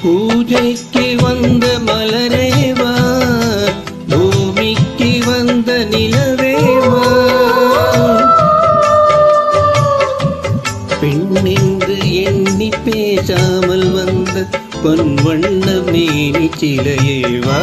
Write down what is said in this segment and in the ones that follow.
பூஜைக்கு வந்த மலரேவா, பூமிக்கு வந்த நிலவேவா, பெண்ணென்று எண்ணி பேசாமல் வந்த பொன்வண்ண மேனி சிலையேவா,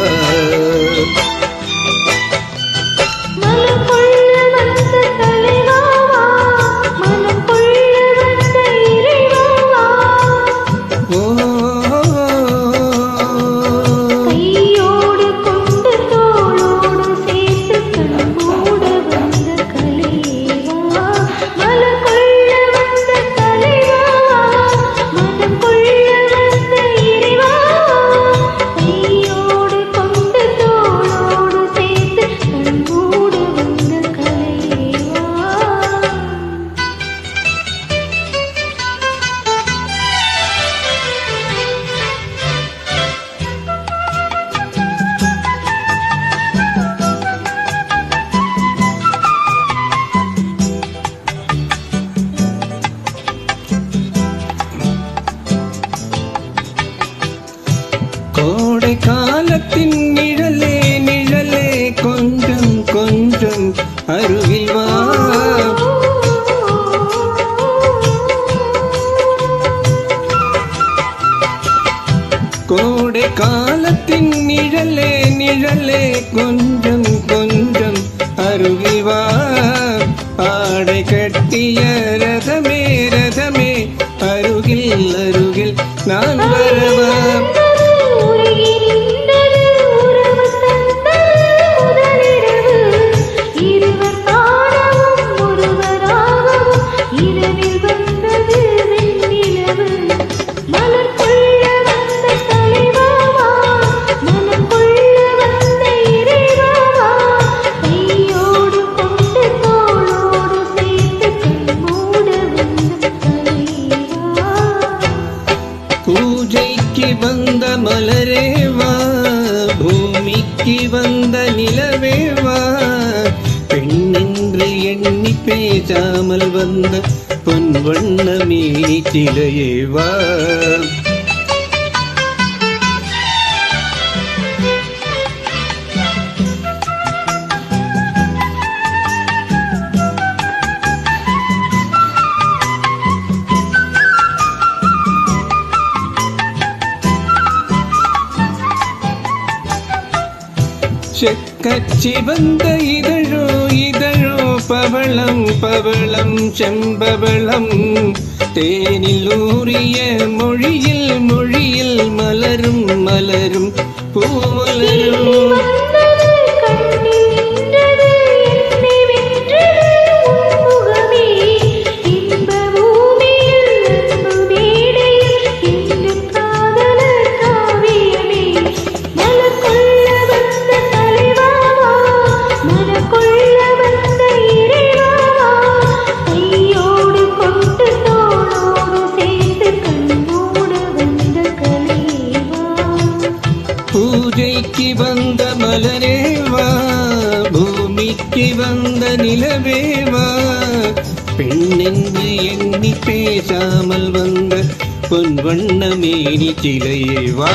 கோடை காலத்தின் நிழலே நிழலே கொஞ்சம் கொஞ்சம் அருகில் வா, கோடை காலத்தின் நிழலே நிழலே கொஞ்சம் கொஞ்சம் அருகில் வா, ஆடை கட்டிய ரதமே ரதமே அருகில் அருகில் நான் வரவா, பூஜைக்கு வந்த மலரேவா, பூமிக்கு வந்த நிலவேவா, பெண்ணென்று எண்ணி பேசாமல் வந்த பொன்வண்ண மேனி சிலையேவா, செக்கச்சி வந்த இதழோ இதழோ பவளம் பவளம் செம்பவளம், தேனில் ஊறிய மொழியில் மொழியில் மலரும் மலரும் பூமலரும், பூஜைக்கு வந்த மலரேவா, பூமிக்கு வந்த நிலவேவா, பெண்ணென்று எண்ணி பேசாமல் வந்த பொன்வண்ண மேனி சிலையேவா.